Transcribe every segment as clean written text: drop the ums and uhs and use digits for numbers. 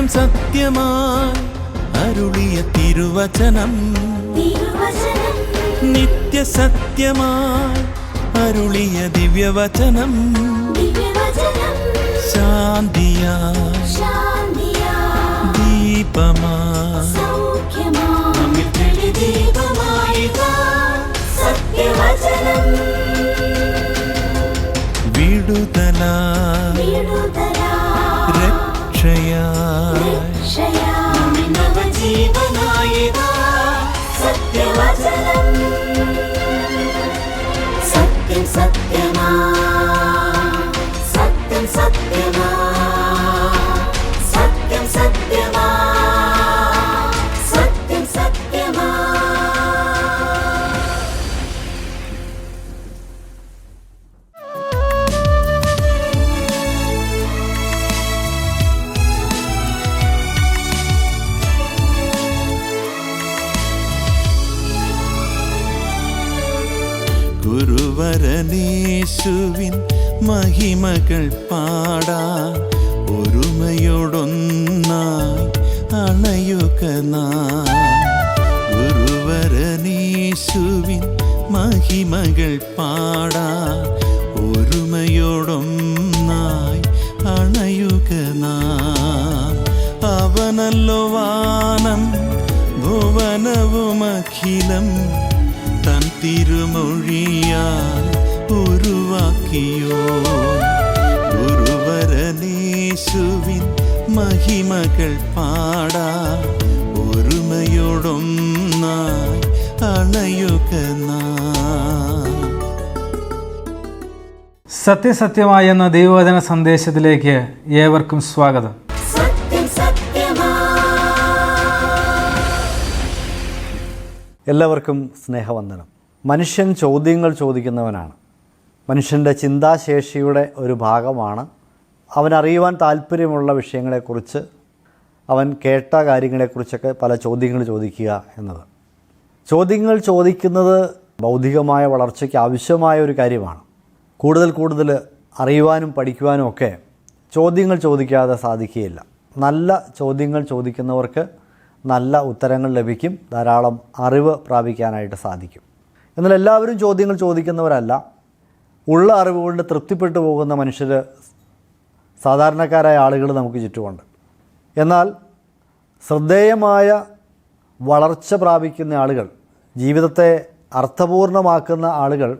സത്യം സത്യമായി അരുളിയ തിരുവചനം നിത്യസത്യമായി അരുളിയ ദിവ്യവചനം ശാന്തിയായി ദീപമായി നമ്മിൽ വിടുതലായി രക്ഷയായി സത്യം സത്യമാ സത്യം സത്യമാ സത്യം സത്യമാ സത്യം സത്യമാ. ഗുരുവരനേശുവിൻ മഹിമകൾ പാടാൻ ഒരുമയോടൊന്നായി അണയുക നാം. ഗുരുവരനേശുവിൻ മഹിമകൾ പാടാൻ ഒരുമയോടൊന്നായി അണയുക നാം. അവനല്ലോ വാനം ഭുവനവുമഖിലം തൻ തിരുമൊഴിയാൽ ഉരുവാക്കിയോ. ഗുരുവരനേശുവിൻ മഹിമകൾ പാടാ ഒരുമയോടൊന്നായി അണയുക നാം. സത്യസത്യമായ എന്ന ദൈവവചന സന്ദേശത്തിലേക്ക് ഏവർക്കും സ്വാഗതം. എല്ലാവർക്കും സ്നേഹവന്ദനം. മനുഷ്യൻ ചോദ്യങ്ങൾ ചോദിക്കുന്നവനാണ്. മനുഷ്യൻ്റെ ചിന്താശേഷിയുടെ ഒരു ഭാഗമാണ് അവനറിയുവാൻ താല്പര്യമുള്ള വിഷയങ്ങളെക്കുറിച്ച്, അവൻ കേട്ട കാര്യങ്ങളെക്കുറിച്ചൊക്കെ പല ചോദ്യങ്ങൾ ചോദിക്കുക എന്നത്. ചോദ്യങ്ങൾ ചോദിക്കുന്നത് ബൗദ്ധികമായ വളർച്ചയ്ക്ക് ആവശ്യമായ ഒരു കാര്യമാണ്. കൂടുതൽ അറിയുവാനും പഠിക്കുവാനും ഒക്കെ ചോദ്യങ്ങൾ ചോദിക്കാതെ സാധിക്കുകയില്ല. നല്ല ചോദ്യങ്ങൾ ചോദിക്കുന്നവർക്ക് നല്ല ഉത്തരങ്ങൾ ലഭിക്കും, ധാരാളം അറിവ് പ്രാപിക്കാനായിട്ട് സാധിക്കും. എന്നാൽ എല്ലാവരും ചോദ്യങ്ങൾ ചോദിക്കുന്നവരല്ല. ഉള്ള അറിവ് കൊണ്ട് തൃപ്തിപ്പെട്ടു പോകുന്ന മനുഷ്യർ, സാധാരണക്കാരായ ആളുകൾ നമുക്ക് ചുറ്റുമുണ്ട്. എന്നാൽ ശ്രദ്ധേയമായ വളർച്ച പ്രാപിക്കുന്ന ആളുകൾ, ജീവിതത്തെ അർത്ഥപൂർണ്ണമാക്കുന്ന ആളുകൾ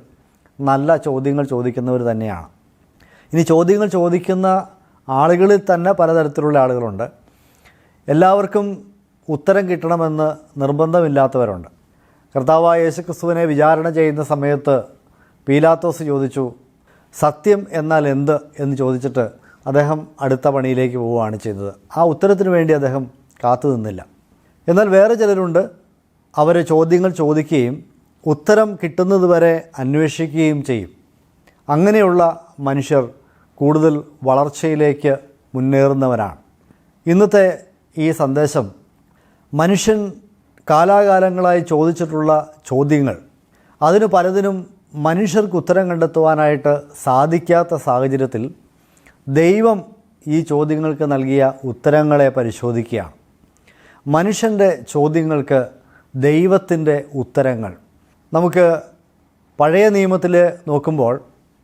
നല്ല ചോദ്യങ്ങൾ ചോദിക്കുന്നവർ തന്നെയാണ്. ഇനി ചോദ്യങ്ങൾ ചോദിക്കുന്ന ആളുകളിൽ തന്നെ പലതരത്തിലുള്ള ആളുകളുണ്ട്. എല്ലാവർക്കും ഉത്തരം കിട്ടണമെന്ന് നിർബന്ധമില്ലാത്തവരുണ്ട്. കർത്താവായ യേശുക്രിസ്തുവിനെ വിചാരണ ചെയ്യുന്ന സമയത്ത് പീലാത്തോസ് ചോദിച്ചു, സത്യം എന്നാൽ എന്ത് എന്ന് ചോദിച്ചിട്ട് അദ്ദേഹം അടുത്ത പണിയിലേക്ക് പോവുകയാണ് ചെയ്തത്. ആ ഉത്തരത്തിന് വേണ്ടി അദ്ദേഹം കാത്തു നിന്നില്ല. എന്നാൽ വേറെ ചിലരുണ്ട്, അവർ ചോദ്യങ്ങൾ ചോദിക്കുകയും ഉത്തരം കിട്ടുന്നതുവരെ അന്വേഷിക്കുകയും ചെയ്യും. അങ്ങനെയുള്ള മനുഷ്യർ കൂടുതൽ വളർച്ചയിലേക്ക് മുന്നേറുന്നവരാണ്. ഇന്നത്തെ ഈ സന്ദേശം മനുഷ്യൻ കാലാകാലങ്ങളായി ചോദിച്ചിട്ടുള്ള ചോദ്യങ്ങൾ, അതിന് പലതിനും മനുഷ്യർക്ക് ഉത്തരം കണ്ടെത്തുവാനായിട്ട് സാധിക്കാത്ത സാഹചര്യത്തിൽ ദൈവം ഈ ചോദ്യങ്ങൾക്ക് നൽകിയ ഉത്തരങ്ങളെ പരിശോധിക്കുകയാണ്. മനുഷ്യൻ്റെ ചോദ്യങ്ങൾക്ക് ദൈവത്തിൻ്റെ ഉത്തരങ്ങൾ. നമുക്ക് പഴയ നിയമത്തിൽ നോക്കുമ്പോൾ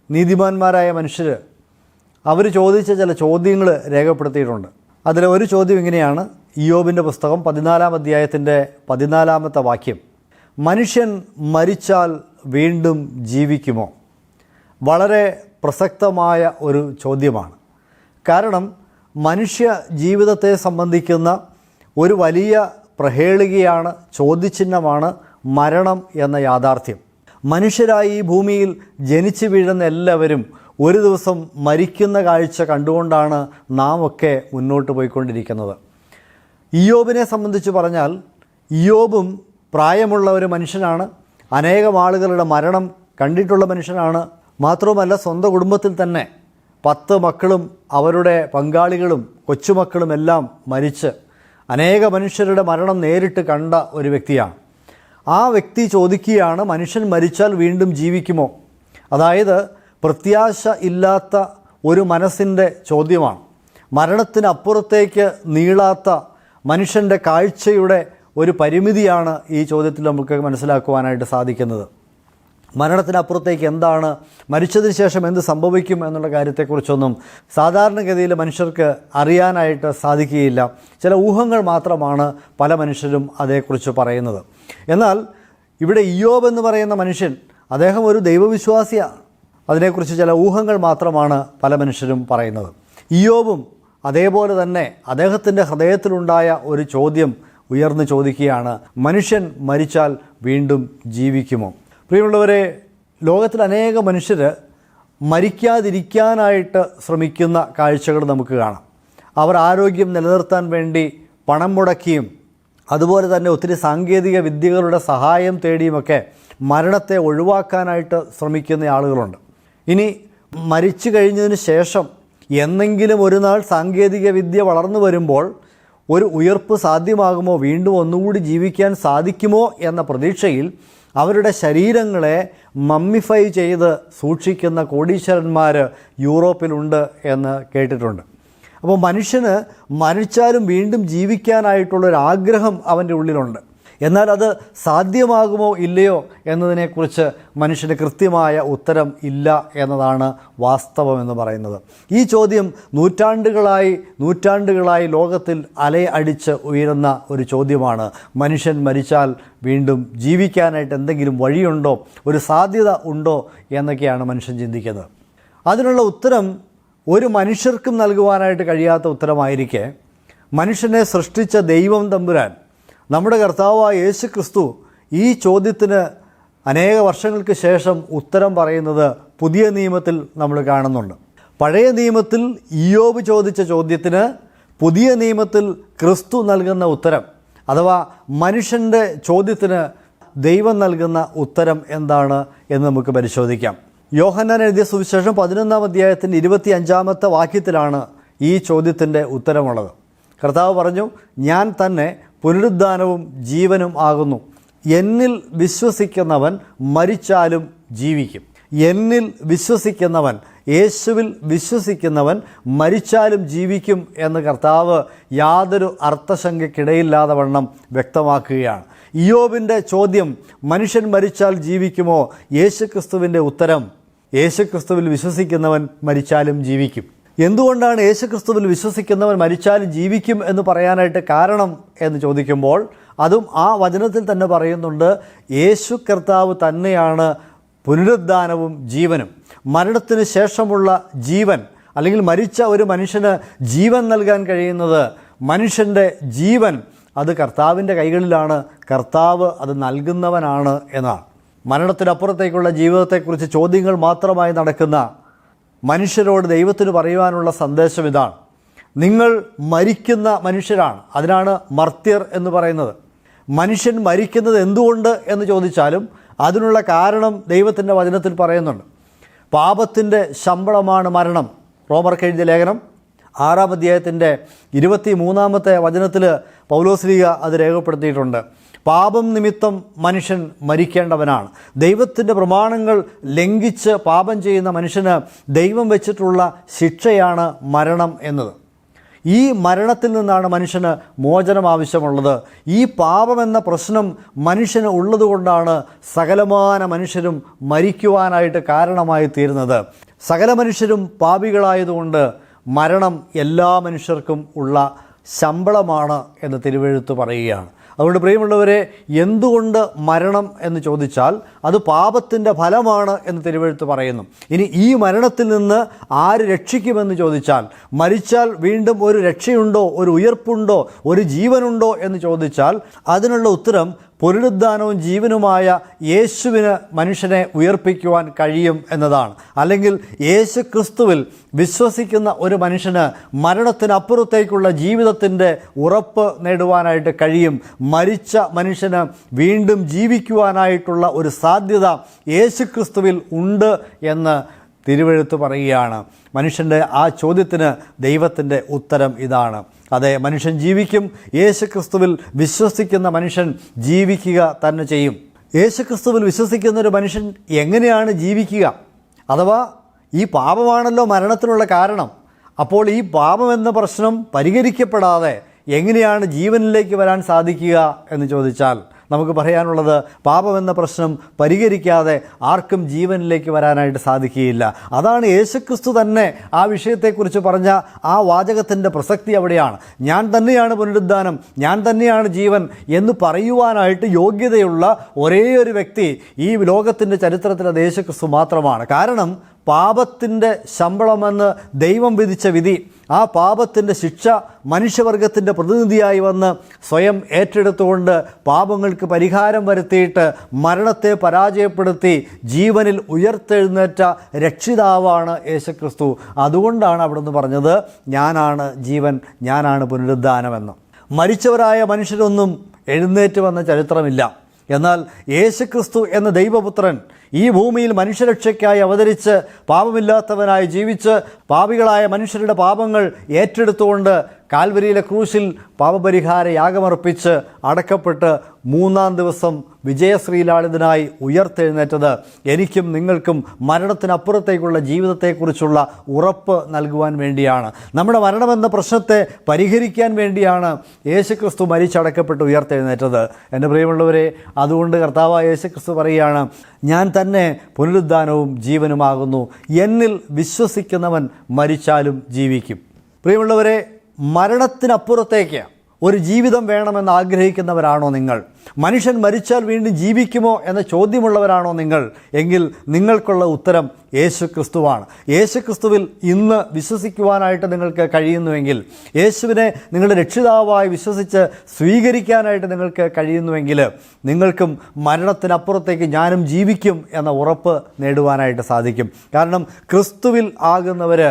നീതിമാന്മാരായ മനുഷ്യർ അവർ ചോദിച്ച ചില ചോദ്യങ്ങൾ രേഖപ്പെടുത്തിയിട്ടുണ്ട്. അതിൽ ഒരു ചോദ്യം ഇങ്ങനെയാണ്. ഇയ്യോബിൻ്റെ പുസ്തകം 14-ാം അധ്യായത്തിൻ്റെ 14-ാമത്തെ വാക്യം, മനുഷ്യൻ മരിച്ചാൽ വീണ്ടും ജീവിക്കുമോ? വളരെ പ്രസക്തമായ ഒരു ചോദ്യമാണ്. കാരണം മനുഷ്യ ജീവിതത്തെ സംബന്ധിക്കുന്ന ഒരു വലിയ പ്രഹേളികയാണ്, ചോദ്യചിഹ്നമാണ് മരണം എന്ന യാഥാർത്ഥ്യം. മനുഷ്യരായി ഈ ഭൂമിയിൽ ജനിച്ചു വീഴുന്ന എല്ലാവരും ഒരു ദിവസം മരിക്കുന്ന കാഴ്ച കണ്ടുകൊണ്ടാണ് നാം ഒക്കെ മുന്നോട്ട് പോയിക്കൊണ്ടിരിക്കുന്നത്. ഇയ്യോബിനെ സംബന്ധിച്ച് പറഞ്ഞാൽ, ഇയ്യോബും പ്രായമുള്ള ഒരു മനുഷ്യനാണ്. അനേകം ആളുകളുടെ മരണം കണ്ടിട്ടുള്ള മനുഷ്യനാണ്. മാത്രവുമല്ല, സ്വന്തം കുടുംബത്തിൽ തന്നെ 10 മക്കളും അവരുടെ പങ്കാളികളും കൊച്ചുമക്കളും എല്ലാം മരിച്ച് അനേക മനുഷ്യരുടെ മരണം നേരിട്ട് കണ്ട ഒരു വ്യക്തിയാണ്. ആ വ്യക്തി ചോദിക്കുകയാണ്, മനുഷ്യൻ മരിച്ചാൽ വീണ്ടും ജീവിക്കുമോ? അതായത് പ്രത്യാശ ഇല്ലാത്ത ഒരു മനസ്സിൻ്റെ ചോദ്യമാണ്. മരണത്തിനപ്പുറത്തേക്ക് നീളാത്ത മനുഷ്യൻ്റെ കാഴ്ചയുടെ ഒരു പരിമിതിയാണ് ഈ ചോദ്യത്തിൽ നമുക്ക് മനസ്സിലാക്കുവാനായിട്ട് സാധിക്കുന്നത്. മരണത്തിനപ്പുറത്തേക്ക് എന്താണ്, മരിച്ചതിന് ശേഷം എന്ത് സംഭവിക്കും എന്നുള്ള കാര്യത്തെക്കുറിച്ചൊന്നും സാധാരണഗതിയിൽ മനുഷ്യർക്ക് അറിയാനായിട്ട് സാധിക്കുകയില്ല. ചില ഊഹങ്ങൾ മാത്രമാണ് പല മനുഷ്യരും അതേക്കുറിച്ച് പറയുന്നത്. എന്നാൽ ഇവിടെ ഇയ്യോബ് എന്ന് പറയുന്ന മനുഷ്യൻ, അദ്ദേഹം ഒരു ദൈവവിശ്വാസിയാണ്. അതിനെക്കുറിച്ച് ചില ഊഹങ്ങൾ മാത്രമാണ് പല മനുഷ്യരും പറയുന്നത്. ഇയ്യോബും അതേപോലെ തന്നെ അദ്ദേഹത്തിൻ്റെ ഹൃദയത്തിലുണ്ടായ ഒരു ചോദ്യം ഉയർന്നു ചോദിക്കുകയാണ്, മനുഷ്യൻ മരിച്ചാൽ വീണ്ടും ജീവിക്കുമോ? പ്രിയമുള്ളവരെ, ലോകത്തിൽ അനേക മനുഷ്യർ മരിക്കാതിരിക്കാനായിട്ട് ശ്രമിക്കുന്ന കാഴ്ചകൾ നമുക്ക് കാണാം. അവർ ആരോഗ്യം നിലനിർത്താൻ വേണ്ടി പണം മുടക്കിയും അതുപോലെ തന്നെ ഒത്തിരി സാങ്കേതിക വിദ്യകളുടെ സഹായം തേടിയുമൊക്കെ മരണത്തെ ഒഴിവാക്കാനായിട്ട് ശ്രമിക്കുന്ന ആളുകളുണ്ട്. ഇനി മരിച്ചു കഴിഞ്ഞതിന് ശേഷം എന്നെങ്കിലും ഒരു നാൾ സാങ്കേതിക വിദ്യ വളർന്നു വരുമ്പോൾ ഒരു ഉയർപ്പ് സാധ്യമാകുമോ, വീണ്ടും ഒന്നുകൂടി ജീവിക്കാൻ സാധിക്കുമോ എന്ന പ്രതീക്ഷയിൽ അവരുടെ ശരീരങ്ങളെ മമ്മിഫൈ ചെയ്ത് സൂക്ഷിക്കുന്ന കോടീശ്വരന്മാർ യൂറോപ്പിലുണ്ട് എന്ന് കേട്ടിട്ടുണ്ട്. അപ്പോൾ മനുഷ്യന് മരിച്ചാലും വീണ്ടും ജീവിക്കാനായിട്ടുള്ളൊരാഗ്രഹം അവൻ്റെ ഉള്ളിലുണ്ട്. എന്നാൽ അത് സാധ്യമാകുമോ ഇല്ലയോ എന്നതിനെക്കുറിച്ച് മനുഷ്യന് കൃത്യമായ ഉത്തരം ഇല്ല എന്നതാണ് വാസ്തവം എന്ന് പറയുന്നത്. ഈ ചോദ്യം നൂറ്റാണ്ടുകളായി ലോകത്തിൽ അലയടിച്ച് ഉയരുന്ന ഒരു ചോദ്യമാണ്. മനുഷ്യൻ മരിച്ചാൽ വീണ്ടും ജീവിക്കാനായിട്ട് എന്തെങ്കിലും വഴിയുണ്ടോ, ഒരു സാധ്യത ഉണ്ടോ എന്നൊക്കെയാണ് മനുഷ്യൻ ചിന്തിക്കുന്നത്. അതിനുള്ള ഉത്തരം ഒരു മനുഷ്യർക്കും നൽകുവാനായിട്ട് കഴിയാത്ത ഉത്തരമായിരിക്കെ മനുഷ്യനെ സൃഷ്ടിച്ച ദൈവം തമ്പുരാൻ, നമ്മുടെ കർത്താവായ യേശു ക്രിസ്തു, ഈ ചോദ്യത്തിന് അനേക വർഷങ്ങൾക്ക് ശേഷം ഉത്തരം പറയുന്നത് പുതിയ നിയമത്തിൽ നമ്മൾ കാണുന്നുണ്ട്. പഴയ നിയമത്തിൽ ഇയ്യോബ് ചോദിച്ച ചോദ്യത്തിന് പുതിയ നിയമത്തിൽ ക്രിസ്തു നൽകുന്ന ഉത്തരം, അഥവാ മനുഷ്യൻ്റെ ചോദ്യത്തിന് ദൈവം നൽകുന്ന ഉത്തരം എന്താണ് എന്ന് നമുക്ക് പരിശോധിക്കാം. യോഹന്നാൻ എഴുതിയ സുവിശേഷം 11-ാം അധ്യായത്തിൻ്റെ 25-ാമത്തെ വാക്യത്തിലാണ് ഈ ചോദ്യത്തിൻ്റെ ഉത്തരമുള്ളത്. കർത്താവ് പറഞ്ഞു, ഞാൻ തന്നെ പുനരുദ്ധാനവും ജീവനും ആകുന്നു. എന്നിൽ വിശ്വസിക്കുന്നവൻ മരിച്ചാലും ജീവിക്കും. എന്നിൽ വിശ്വസിക്കുന്നവൻ, യേശുവിൽ വിശ്വസിക്കുന്നവൻ മരിച്ചാലും ജീവിക്കും എന്ന് കർത്താവ് യാതൊരു അർത്ഥശങ്കയ്ക്കിടയില്ലാതെ വണ്ണം വ്യക്തമാക്കുകയാണ്. ഇയ്യോബിൻ്റെ ചോദ്യം, മനുഷ്യൻ മരിച്ചാൽ ജീവിക്കുമോ? യേശുക്രിസ്തുവിൻ്റെ ഉത്തരം, യേശുക്രിസ്തുവിൽ വിശ്വസിക്കുന്നവൻ മരിച്ചാലും ജീവിക്കും. എന്തുകൊണ്ടാണ് യേശുക്രിസ്തുവിൽ വിശ്വസിക്കുന്നവൻ മരിച്ചാലും ജീവിക്കും എന്ന് പറയാനായിട്ട് കാരണം എന്ന് ചോദിക്കുമ്പോൾ, അതും ആ വചനത്തിൽ തന്നെ പറയുന്നുണ്ട്, യേശു കർത്താവ് തന്നെയാണ് പുനരുദ്ധാനവും ജീവനും. മരണത്തിന് ശേഷമുള്ള ജീവൻ, അല്ലെങ്കിൽ മരിച്ച ഒരു മനുഷ്യന് ജീവൻ നൽകാൻ കഴിയുന്നത്, മനുഷ്യൻ്റെ ജീവൻ അത് കർത്താവിൻ്റെ കൈകളിലാണ്, കർത്താവ് അത് നൽകുന്നവനാണ് എന്നാണ്. മരണത്തിനപ്പുറത്തേക്കുള്ള ജീവിതത്തെക്കുറിച്ച് ചോദ്യങ്ങൾ മാത്രമായി നടക്കുന്ന മനുഷ്യരോട് ദൈവത്തിന് പറയുവാനുള്ള സന്ദേശം ഇതാണ്: നിങ്ങൾ മരിക്കുന്ന മനുഷ്യരാണ്. അതിനാണ് മർത്യർ എന്ന് പറയുന്നത്. മനുഷ്യൻ മരിക്കുന്നത് എന്തുകൊണ്ട് എന്ന് ചോദിച്ചാലും അതിനുള്ള കാരണം ദൈവത്തിൻ്റെ വചനത്തിൽ പറയുന്നുണ്ട്. പാപത്തിൻ്റെ ശമ്പളമാണ് മരണം. റോമർക്ക് എഴുതിയ ലേഖനം 6-ാം അധ്യായത്തിൻ്റെ 23-ാമത്തെ വചനത്തിൽ പൗലോസ്ലീഹ അത് രേഖപ്പെടുത്തിയിട്ടുണ്ട്. പാപം നിമിത്തം മനുഷ്യൻ മരിക്കേണ്ടവനാണ്. ദൈവത്തിൻ്റെ പ്രമാണങ്ങൾ ലംഘിച്ച് പാപം ചെയ്യുന്ന മനുഷ്യന് ദൈവം വെച്ചിട്ടുള്ള ശിക്ഷയാണ് മരണം എന്നത്. ഈ മരണത്തിൽ നിന്നാണ് മനുഷ്യന് മോചനം ആവശ്യമുള്ളത്. ഈ പാപമെന്ന പ്രശ്നം മനുഷ്യന് ഉള്ളതുകൊണ്ടാണ് സകലമാന മനുഷ്യരും മരിക്കുവാനായിട്ട് കാരണമായി തീരുന്നത്. സകല മനുഷ്യരും പാപികളായതുകൊണ്ട് മരണം എല്ലാ മനുഷ്യർക്കും ഉള്ള ശമ്പളമാണ് എന്ന് തിരുവെഴുത്ത് പറയുകയാണ്. അതുകൊണ്ട് പ്രിയമുള്ളവരെ, എന്തുകൊണ്ട് മരണം എന്ന് ചോദിച്ചാൽ അത് പാപത്തിൻ്റെ ഫലമാണ് എന്ന് തിരുവെഴുത്ത് പറയുന്നു. ഇനി ഈ മരണത്തിൽ നിന്ന് ആര് രക്ഷിക്കുമെന്ന് ചോദിച്ചാൽ, മരിച്ചാൽ വീണ്ടും ഒരു രക്ഷയുണ്ടോ, ഒരു ഉയർപ്പുണ്ടോ, ഒരു ജീവനുണ്ടോ എന്ന് ചോദിച്ചാൽ അതിനുള്ള ഉത്തരം പുനരുദ്ധാനവും ജീവനുമായ യേശുവിന് മനുഷ്യനെ ഉയർപ്പിക്കുവാൻ കഴിയും എന്നതാണ്. അല്ലെങ്കിൽ യേശു ക്രിസ്തുവിൽ വിശ്വസിക്കുന്ന ഒരു മനുഷ്യന് മരണത്തിനപ്പുറത്തേക്കുള്ള ജീവിതത്തിൻ്റെ ഉറപ്പ് നേടുവാനായിട്ട് കഴിയും. മരിച്ച മനുഷ്യന് വീണ്ടും ജീവിക്കുവാനായിട്ടുള്ള ഒരു സാധ്യത യേശു ക്രിസ്തുവിൽ ഉണ്ട് എന്ന് തിരുവെഴുത്ത് പറയുകയാണ്. മനുഷ്യൻ്റെ ആ ചോദ്യത്തിന് ദൈവത്തിൻ്റെ ഉത്തരം ഇതാണ്. അതെ, മനുഷ്യൻ ജീവിക്കും. യേശുക്രിസ്തുവിൽ വിശ്വസിക്കുന്ന മനുഷ്യൻ ജീവിക്കുക തന്നെ ചെയ്യും. യേശുക്രിസ്തുവിൽ വിശ്വസിക്കുന്ന ഒരു മനുഷ്യൻ എങ്ങനെയാണ് ജീവിക്കുക? അഥവാ ഈ പാപമാണല്ലോ മരണത്തിനുള്ള കാരണം. അപ്പോൾ ഈ പാപമെന്ന പ്രശ്നം പരിഹരിക്കപ്പെടാതെ എങ്ങനെയാണ് ജീവനിലേക്ക് വരാൻ സാധിക്കുക എന്ന് ചോദിച്ചാൽ നമുക്ക് പറയാനുള്ളത്, പാപമെന്ന പ്രശ്നം പരിഹരിക്കാതെ ആർക്കും ജീവനിലേക്ക് വരാനായിട്ട് സാധിക്കുകയില്ല. അതാണ് യേശുക്രിസ്തു തന്നെ ആ വിഷയത്തെക്കുറിച്ച് പറഞ്ഞ ആ വാചകത്തിൻ്റെ പ്രസക്തി അവിടെയാണ്. ഞാൻ തന്നെയാണ് പുനരുദ്ധാനം, ഞാൻ തന്നെയാണ് ജീവൻ എന്ന് പറയുവാനായിട്ട് യോഗ്യതയുള്ള ഒരേ ഒരു വ്യക്തി ഈ ലോകത്തിൻ്റെ ചരിത്രത്തിൽ അത് യേശുക്രിസ്തു മാത്രമാണ്. കാരണം പാപത്തിൻ്റെ ശമ്പളമെന്ന് ദൈവം വിധിച്ച വിധി, ആ പാപത്തിൻ്റെ ശിക്ഷ മനുഷ്യവർഗത്തിൻ്റെ പ്രതിനിധിയായി വന്ന് സ്വയം ഏറ്റെടുത്തുകൊണ്ട് പാപങ്ങൾക്ക് പരിഹാരം വരുത്തിയിട്ട് മരണത്തെ പരാജയപ്പെടുത്തി ജീവനിൽ ഉയർത്തെഴുന്നേറ്റ രക്ഷിതാവാണ് യേശുക്രിസ്തു. അതുകൊണ്ടാണ് അവിടുന്ന് പറഞ്ഞത്, ഞാനാണ് ജീവൻ, ഞാനാണ് പുനരുദ്ധാനമെന്ന്. മരിച്ചവരായ മനുഷ്യരൊന്നും എഴുന്നേറ്റ് വന്ന ചരിത്രമില്ല. എന്നാൽ യേശുക്രിസ്തു എന്ന ദൈവപുത്രൻ ഈ ഭൂമിയിൽ മനുഷ്യരക്ഷയ്ക്കായി അവതരിച്ച് പാപമില്ലാത്തവനായി ജീവിച്ച് പാപികളായ മനുഷ്യരുടെ പാപങ്ങൾ ഏറ്റെടുത്തുകൊണ്ട് കാൽവരിയിലെ ക്രൂശിൽ പാപപരിഹാര യാഗമർപ്പിച്ച് അടക്കപ്പെട്ട് മൂന്നാം ദിവസം വിജയശ്രീലാളിതനായി ഉയർത്തെഴുന്നേറ്റത് എനിക്കും നിങ്ങൾക്കും മരണത്തിനപ്പുറത്തേക്കുള്ള ജീവിതത്തെക്കുറിച്ചുള്ള ഉറപ്പ് നൽകുവാൻ വേണ്ടിയാണ്. നമ്മുടെ മരണമെന്ന പ്രശ്നത്തെ പരിഹരിക്കാൻ വേണ്ടിയാണ് യേശുക്രിസ്തു മരിച്ചടക്കപ്പെട്ട് ഉയർത്തെഴുന്നേറ്റത്. എൻ്റെ പ്രിയമുള്ളവരെ, അതുകൊണ്ട് കർത്താവായ യേശുക്രിസ്തു പറയുകയാണ്, ഞാൻ തന്നെ പുനരുദ്ധാനവും ജീവനുമാകുന്നു, എന്നിൽ വിശ്വസിക്കുന്നവൻ മരിച്ചാലും ജീവിക്കും. പ്രിയമുള്ളവരെ, മരണത്തിനപ്പുറത്തേക്ക് ഒരു ജീവിതം വേണമെന്ന് ആഗ്രഹിക്കുന്നവരാണോ നിങ്ങൾ? മനുഷ്യൻ മരിച്ചാൽ വീണ്ടും ജീവിക്കുമോ എന്ന ചോദ്യമുള്ളവരാണോ നിങ്ങൾ? എങ്കിൽ നിങ്ങൾക്കുള്ള ഉത്തരം യേശുക്രിസ്തുവാണ്. യേശുക്രിസ്തുവിൽ ഇന്ന് വിശ്വസിക്കുവാനായിട്ട് നിങ്ങൾക്ക് കഴിയുന്നുവെങ്കിൽ, യേശുവിനെ നിങ്ങളുടെ രക്ഷിതാവായി വിശ്വസിച്ച് സ്വീകരിക്കാനായിട്ട് നിങ്ങൾക്ക് കഴിയുന്നുവെങ്കിൽ, നിങ്ങൾക്കും മരണത്തിനപ്പുറത്തേക്ക് ഞാനും ജീവിക്കും എന്ന ഉറപ്പ് നേടുവാനായിട്ട് സാധിക്കും. കാരണം ക്രിസ്തുവിൽ ആകുന്നവർ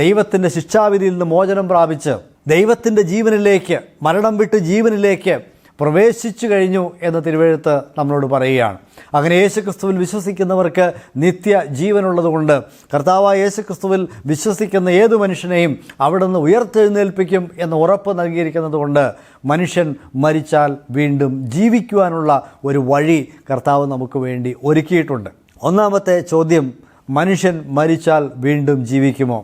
ദൈവത്തിൻ്റെ ശിക്ഷാവിധിയിൽ നിന്ന് മോചനം പ്രാപിച്ച് ദൈവത്തിൻ്റെ ജീവനിലേക്ക്, മരണം വിട്ട് ജീവനിലേക്ക് പ്രവേശിച്ചു കഴിഞ്ഞു എന്ന് തിരുവെഴുത്ത് നമ്മളോട് പറയുകയാണ്. അങ്ങനെ യേശുക്രിസ്തുവിൽ വിശ്വസിക്കുന്നവർക്ക് നിത്യ ജീവനുള്ളതുകൊണ്ട് കർത്താവായ യേശുക്രിസ്തുവിൽ വിശ്വസിക്കുന്ന ഏതു മനുഷ്യനെയും അവിടുന്ന് ഉയർത്തെഴുന്നേൽപ്പിക്കും എന്ന് ഉറപ്പ് നൽകിയിരിക്കുന്നത് കൊണ്ട് മനുഷ്യൻ മരിച്ചാൽ വീണ്ടും ജീവിക്കുവാനുള്ള ഒരു വഴി കർത്താവ് നമുക്ക് വേണ്ടി ഒരുക്കിയിട്ടുണ്ട്. ഒന്നാമത്തെ ചോദ്യം, മനുഷ്യൻ മരിച്ചാൽ വീണ്ടും ജീവിക്കുമോ?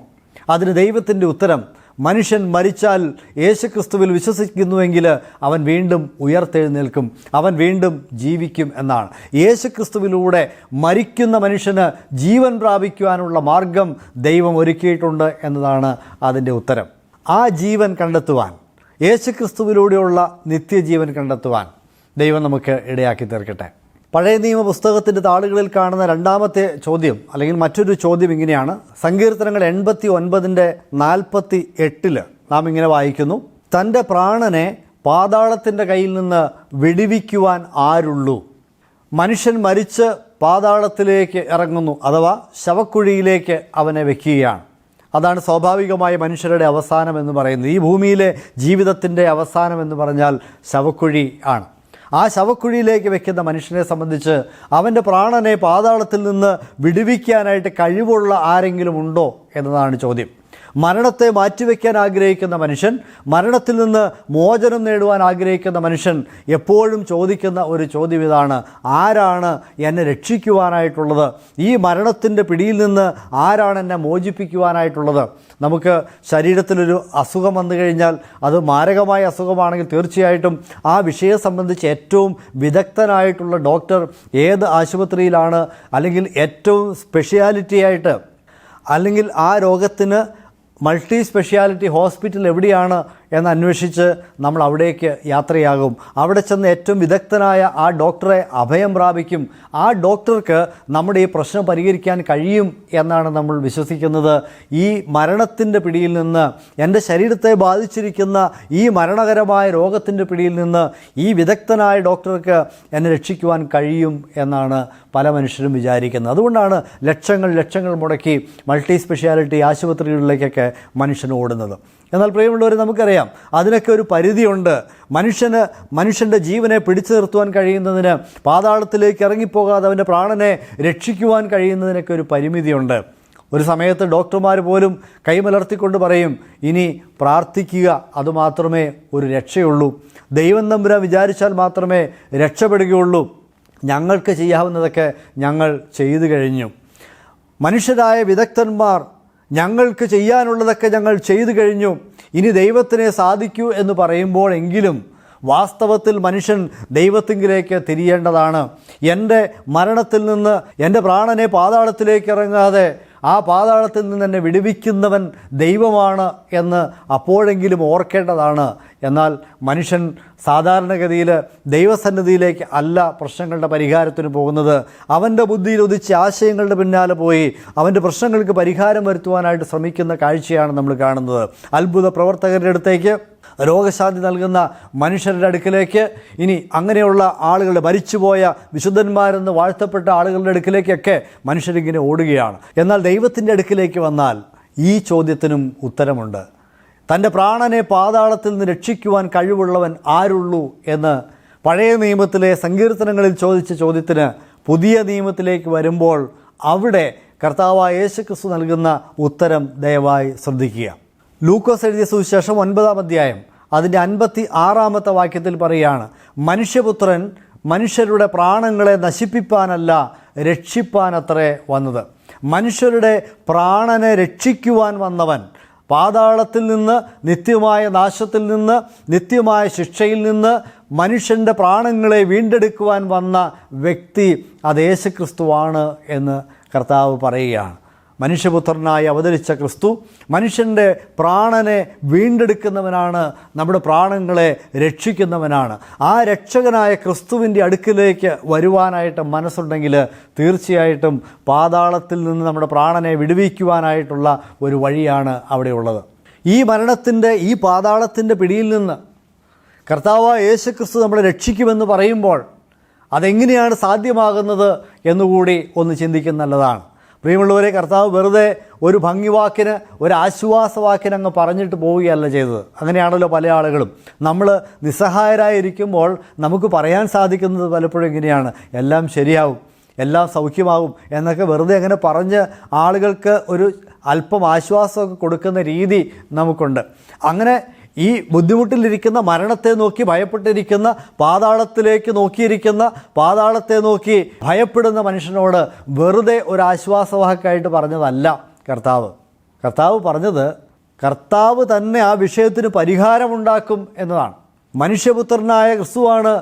അതിന് ദൈവത്തിൻ്റെ ഉത്തരം, മനുഷ്യൻ മരിച്ചാൽ യേശുക്രിസ്തുവിൽ വിശ്വസിക്കുന്നുവെങ്കിൽ അവൻ വീണ്ടും ഉയർത്തെഴുന്നേൽക്കും, അവൻ വീണ്ടും ജീവിക്കും എന്നാണ്. യേശുക്രിസ്തുവിലൂടെ മരിക്കുന്ന മനുഷ്യന് ജീവൻ പ്രാപിക്കുവാനുള്ള മാർഗം ദൈവം ഒരുക്കിയിട്ടുണ്ട് എന്നതാണ് അതിൻ്റെ ഉത്തരം. ആ ജീവൻ കണ്ടെത്തുവാൻ, യേശുക്രിസ്തുവിലൂടെയുള്ള നിത്യജീവൻ കണ്ടെത്തുവാൻ ദൈവം നമുക്ക് ഇടയാക്കി തീർക്കട്ടെ. പഴയ നിയമ പുസ്തകത്തിൻ്റെ താളുകളിൽ കാണുന്ന രണ്ടാമത്തെ ചോദ്യം അല്ലെങ്കിൽ മറ്റൊരു ചോദ്യം ഇങ്ങനെയാണ്. സങ്കീർത്തനങ്ങൾ 89:48 നാം ഇങ്ങനെ വായിക്കുന്നു, തൻ്റെ പ്രാണനെ പാതാളത്തിൻ്റെ കയ്യിൽ നിന്ന് വിടുവിക്കുവാൻ ആരുള്ളൂ? മനുഷ്യൻ മരിച്ച് പാതാളത്തിലേക്ക് ഇറങ്ങുന്നു, അഥവാ ശവക്കുഴിയിലേക്ക് അവനെ വയ്ക്കുകയാണ്. അതാണ് സ്വാഭാവികമായ മനുഷ്യരുടെ അവസാനം എന്ന് പറയുന്നത്. ഈ ഭൂമിയിലെ ജീവിതത്തിൻ്റെ അവസാനം എന്ന് പറഞ്ഞാൽ ശവക്കുഴി ആണ്. ആ ശവക്കുഴിയിലേക്ക് വെക്കുന്ന മനുഷ്യനെ സംബന്ധിച്ച് അവൻ്റെ പ്രാണനെ പാതാളത്തിൽ നിന്ന് വിടുവിക്കാനായിട്ട് കഴിവുള്ള ആരെങ്കിലും ഉണ്ടോ എന്നതാണ് ചോദ്യം. മരണത്തെ മാറ്റിവെക്കാൻ ആഗ്രഹിക്കുന്ന മനുഷ്യൻ, മരണത്തിൽ നിന്ന് മോചനം നേടുവാൻ ആഗ്രഹിക്കുന്ന മനുഷ്യൻ എപ്പോഴും ചോദിക്കുന്ന ഒരു ചോദ്യം ഇതാണ്, ആരാണ് എന്നെ രക്ഷിക്കുവാനായിട്ടുള്ളത്? ഈ മരണത്തിൻ്റെ പിടിയിൽ നിന്ന് ആരാണ് എന്നെ മോചിപ്പിക്കുവാനായിട്ടുള്ളത്? നമുക്ക് ശരീരത്തിലൊരു അസുഖം വന്നു കഴിഞ്ഞാൽ അത് മാരകമായ അസുഖമാണെങ്കിൽ തീർച്ചയായിട്ടും ആ വിഷയം സംബന്ധിച്ച് ഏറ്റവും വിദഗ്ധനായിട്ടുള്ള ഡോക്ടർ ഏത് ആശുപത്രിയിലാണ്, അല്ലെങ്കിൽ ഏറ്റവും സ്പെഷ്യാലിറ്റി ആയിട്ട്, അല്ലെങ്കിൽ ആ രോഗത്തിന് മൾട്ടി സ്പെഷ്യാലിറ്റി ഹോസ്പിറ്റൽ എവിടെയാണ് എന്ന് അന്വേഷിച്ച് നമ്മൾ അവിടേക്ക് യാത്രയാകും. അവിടെ ചെന്ന് ഏറ്റവും വിദഗ്ധനായ ആ ഡോക്ടറെ അഭയം പ്രാപിക്കും. ആ ഡോക്ടർക്ക് നമ്മുടെ ഈ പ്രശ്നം പരിഹരിക്കാൻ കഴിയും എന്നാണ് നമ്മൾ വിശ്വസിക്കുന്നത്. ഈ മരണത്തിൻ്റെ പിടിയിൽ നിന്ന്, എൻ്റെ ശരീരത്തെ ബാധിച്ചിരിക്കുന്ന ഈ മരണകരമായ രോഗത്തിൻ്റെ പിടിയിൽ നിന്ന് ഈ വിദഗ്ധനായ ഡോക്ടർക്ക് എന്നെ രക്ഷിക്കുവാൻ കഴിയും എന്നാണ് പല മനുഷ്യരും വിചാരിക്കുന്നത്. അതുകൊണ്ടാണ് ലക്ഷങ്ങൾ മുടക്കി മൾട്ടി സ്പെഷ്യാലിറ്റി ആശുപത്രികളിലേക്കൊക്കെ മനുഷ്യൻ ഓടുന്നത്. എന്നാൽ പ്രിയമുള്ളവർ, നമുക്കറിയാം അതിനൊക്കെ ഒരു പരിധിയുണ്ട്. മനുഷ്യൻ്റെ ജീവനെ പിടിച്ചു നിർത്തുവാൻ കഴിയുന്നതിന്, പാതാളത്തിലേക്ക് ഇറങ്ങിപ്പോകാതെ അവൻ്റെ പ്രാണനെ രക്ഷിക്കുവാൻ കഴിയുന്നതിനൊക്കെ ഒരു പരിമിതിയുണ്ട്. ഒരു സമയത്ത് ഡോക്ടർമാർ പോലും കൈമലർത്തിക്കൊണ്ട് പറയും, ഇനി പ്രാർത്ഥിക്കുക, അതുമാത്രമേ ഒരു രക്ഷയുള്ളൂ. ദൈവം തമ്പുരാൻ വിചാരിച്ചാൽ മാത്രമേ രക്ഷപ്പെടുകയുള്ളൂ. ഞങ്ങൾക്ക് ചെയ്യാവുന്നതൊക്കെ ഞങ്ങൾ ചെയ്തു കഴിഞ്ഞു. മനുഷ്യരായ വിദഗ്ധന്മാർ ഞങ്ങൾക്ക് ചെയ്യാനുള്ളതൊക്കെ ഞങ്ങൾ ചെയ്തു കഴിഞ്ഞു, ഇനി ദൈവത്തിനെ സാധിക്കൂ എന്ന് പറയുമ്പോഴെങ്കിലും വാസ്തവത്തിൽ മനുഷ്യൻ ദൈവത്തിങ്കിലേക്ക് തിരിയേണ്ടതാണ്. എൻ്റെ മരണത്തിൽ നിന്ന് എൻ്റെ പ്രാണനെ പാതാളത്തിലേക്ക് ഇറങ്ങാതെ ആ പാതാളത്തിൽ നിന്ന് എന്നെ വിടുവിക്കുന്നവൻ ദൈവമാണ് എന്ന് അപ്പോഴെങ്കിലും ഓർക്കേണ്ടതാണ്. എന്നാൽ മനുഷ്യൻ സാധാരണഗതിയിൽ ദൈവസന്നിധിയിലേക്ക് അല്ല പ്രശ്നങ്ങളുടെ പരിഹാരത്തിന് പോകുന്നത്. അവൻ്റെ ബുദ്ധിയിൽ ഉദിച്ച ആശയങ്ങളുടെ പിന്നാലെ പോയി അവൻ്റെ പ്രശ്നങ്ങൾക്ക് പരിഹാരം വരുത്തുവാനായിട്ട് ശ്രമിക്കുന്ന കാഴ്ചയാണ് നമ്മൾ കാണുന്നത്. അത്ഭുത പ്രവർത്തകരുടെ അടുത്തേക്ക്, രോഗശാന്തി നൽകുന്ന മനുഷ്യരുടെ അടുക്കിലേക്ക്, ഇനി അങ്ങനെയുള്ള ആളുകൾ, മരിച്ചുപോയ വിശുദ്ധന്മാരെന്ന് വാഴ്ത്തപ്പെട്ട ആളുകളുടെ അടുക്കിലേക്കൊക്കെ മനുഷ്യരിങ്ങനെ ഓടുകയാണ്. എന്നാൽ ദൈവത്തിൻ്റെ അടുക്കിലേക്ക് വന്നാൽ ഈ ചോദ്യത്തിനും ഉത്തരമുണ്ട്. തൻ്റെ പ്രാണനെ പാതാളത്തിൽ നിന്ന് രക്ഷിക്കുവാൻ കഴിവുള്ളവൻ ആരുള്ളൂ എന്ന് പഴയ നിയമത്തിലെ സങ്കീർത്തനങ്ങളിൽ ചോദിച്ച ചോദ്യത്തിന് പുതിയ നിയമത്തിലേക്ക് വരുമ്പോൾ അവിടെ കർത്താവായ യേശുക്രിസ്തു നൽകുന്ന ഉത്തരം ദയവായി ശ്രദ്ധിക്കുക. ലൂക്കോസ് എഴുതിയ സുവിശേഷം 9-ാം അധ്യായം അതിൻ്റെ 56-ാമത്തെ വാക്യത്തിൽ പറയുകയാണ്, മനുഷ്യപുത്രൻ മനുഷ്യരുടെ പ്രാണങ്ങളെ നശിപ്പിപ്പാനല്ല രക്ഷിപ്പാനത്രേ വന്നത്. മനുഷ്യരുടെ പ്രാണനെ രക്ഷിക്കുവാൻ വന്നവൻ, പാതാളത്തിൽ നിന്ന്, നിത്യമായ നാശത്തിൽ നിന്ന്, നിത്യമായ ശിക്ഷയിൽ നിന്ന് മനുഷ്യൻ്റെ പ്രാണങ്ങളെ വീണ്ടെടുക്കുവാൻ വന്ന വ്യക്തി അത് യേശുക്രിസ്തുവാണ് എന്ന് കർത്താവ് പറയുകയാണ്. മനുഷ്യപുത്രനായി അവതരിച്ച ക്രിസ്തു മനുഷ്യൻ്റെ പ്രാണനെ വീണ്ടെടുക്കുന്നവനാണ്, നമ്മുടെ പ്രാണങ്ങളെ രക്ഷിക്കുന്നവനാണ്. ആ രക്ഷകനായ ക്രിസ്തുവിൻ്റെ അടുക്കിലേക്ക് വരുവാനായിട്ട് മനസ്സുണ്ടെങ്കിൽ തീർച്ചയായിട്ടും പാതാളത്തിൽ നിന്ന് നമ്മുടെ പ്രാണനെ വിടുവിക്കുവാനായിട്ടുള്ള ഒരു വഴിയാണ് അവിടെയുള്ളത്. ഈ മരണത്തിൻ്റെ, ഈ പാതാളത്തിൻ്റെ പിടിയിൽ നിന്ന് കർത്താവായ യേശുക്രിസ്തു നമ്മളെ രക്ഷിക്കുമെന്ന് പറയുമ്പോൾ അതെങ്ങനെയാണ് സാധ്യമാകുന്നത് എന്നുകൂടി ഒന്ന് ചിന്തിക്കുന്നത് നല്ലതാണ്. പ്രിയമുള്ളവരെ, കർത്താവ് വെറുതെ ഒരു ഭംഗിവാക്കിന്, ഒരു ആശ്വാസവാക്കിന് അങ്ങ് പറഞ്ഞിട്ട് പോവുകയല്ല ചെയ്തത്. അങ്ങനെയാണല്ലോ പല ആളുകളും. നമ്മൾ നിസ്സഹായരായിരിക്കുമ്പോൾ നമുക്ക് പറയാൻ സാധിക്കുന്നത് പലപ്പോഴും ഇങ്ങനെയാണ്, എല്ലാം ശരിയാവും, എല്ലാം സൗഖ്യമാകും എന്നൊക്കെ വെറുതെ അങ്ങനെ പറഞ്ഞ് ആളുകൾക്ക് ഒരു അല്പം ആശ്വാസമൊക്കെ കൊടുക്കുന്ന രീതി നമുക്കുണ്ട്. അങ്ങനെ ഈ ബുദ്ധിമുട്ടിലിരിക്കുന്ന, മരണത്തെ നോക്കി ഭയപ്പെട്ടിരിക്കുന്ന, പാതാളത്തിലേക്ക് നോക്കിയിരിക്കുന്ന, പാതാളത്തെ നോക്കി ഭയപ്പെടുന്ന മനുഷ്യനോട് വെറുതെ ഒരു ആശ്വാസവാക്കായിട്ട് പറഞ്ഞതല്ല കർത്താവ്. കർത്താവ് പറഞ്ഞത് കർത്താവ് തന്നെ ആ വിഷയത്തിന് പരിഹാരമുണ്ടാക്കും എന്നതാണ്. മനുഷ്യപുത്രനായ ക്രിസ്തുവാണ്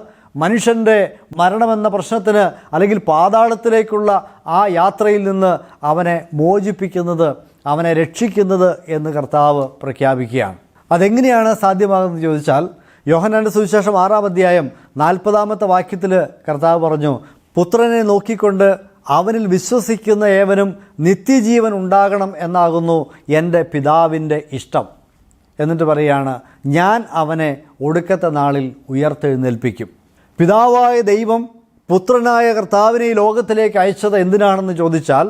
മനുഷ്യൻ്റെ മരണമെന്ന പ്രശ്നത്തിന്, അല്ലെങ്കിൽ പാതാളത്തിലേക്കുള്ള ആ യാത്രയിൽ നിന്ന് അവനെ മോചിപ്പിക്കുന്നത്, അവനെ രക്ഷിക്കുന്നത് എന്ന് കർത്താവ് പ്രഖ്യാപിക്കുകയാണ്. അതെങ്ങനെയാണ് സാധ്യമാകുന്നത് ചോദിച്ചാൽ, യോഹന്നാന്റെ സുവിശേഷം 6-ാം അധ്യായം 40-ാമത്തെ വാക്യത്തിൽ കർത്താവ് പറഞ്ഞു, പുത്രനെ നോക്കിക്കൊണ്ട് അവനിൽ വിശ്വസിക്കുന്ന ഏവനും നിത്യജീവൻ ഉണ്ടാകണം എന്നാകുന്നു എൻ്റെ പിതാവിൻ്റെ ഇഷ്ടം. എന്നിട്ട് പറയുകയാണ്, ഞാൻ അവനെ ഒടുക്കത്തെ നാളിൽ ഉയർത്തെഴുന്നേൽപ്പിക്കും. പിതാവായ ദൈവം പുത്രനായ കർത്താവിനെ ഈ ലോകത്തിലേക്ക് അയച്ചത് എന്തിനാണെന്ന് ചോദിച്ചാൽ,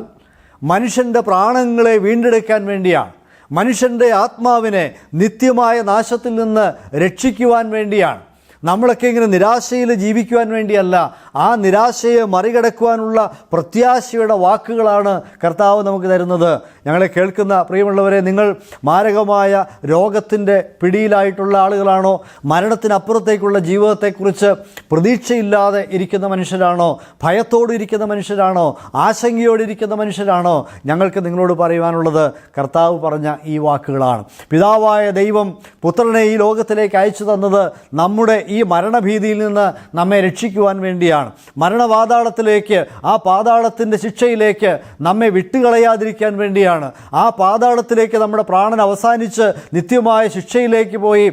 മനുഷ്യൻ്റെ പ്രാണങ്ങളെ വീണ്ടെടുക്കാൻ വേണ്ടിയാണ്. മനുഷ്യൻ്റെ ആത്മാവിനെ നിത്യമായ നാശത്തിൽ നിന്ന് രക്ഷിക്കുവാൻ വേണ്ടിയാണ്. നമ്മളൊക്കെ ഇങ്ങനെ നിരാശയിൽ ജീവിക്കുവാൻ വേണ്ടിയല്ല, ആ നിരാശയെ മറികടക്കുവാനുള്ള പ്രത്യാശയുടെ വാക്കുകളാണ് കർത്താവ് നമുക്ക് തരുന്നത്. ഞങ്ങളെ കേൾക്കുന്ന പ്രിയമുള്ളവരെ, നിങ്ങൾ മാരകമായ രോഗത്തിൻ്റെ പിടിയിലായിട്ടുള്ള ആളുകളാണോ? മരണത്തിനപ്പുറത്തേക്കുള്ള ജീവിതത്തെക്കുറിച്ച് പ്രതീക്ഷയില്ലാതെ ഇരിക്കുന്ന മനുഷ്യരാണോ? ഭയത്തോടിരിക്കുന്ന മനുഷ്യരാണോ? ആശങ്കയോടിരിക്കുന്ന മനുഷ്യരാണോ? ഞങ്ങൾക്ക് നിങ്ങളോട് പറയുവാനുള്ളത് കർത്താവ് പറഞ്ഞ ഈ വാക്കുകളാണ്. പിതാവായ ദൈവം പുത്രനെ ഈ ലോകത്തിലേക്ക് അയച്ചു തന്നത് നമ്മുടെ ഈ മരണഭീതിയിൽ നിന്ന് നമ്മെ രക്ഷിക്കുവാൻ വേണ്ടിയാണ്. മരണപാതാളത്തിലേക്ക്, ആ പാതാളത്തിൻ്റെ ശിക്ഷയിലേക്ക് നമ്മെ വിട്ടുകളയാതിരിക്കാൻ വേണ്ടിയാണ്. ആ പാതാളത്തിലേക്ക് നമ്മുടെ പ്രാണൻ അവസാനിച്ച് നിത്യമായ ശിക്ഷയിലേക്ക് പോയി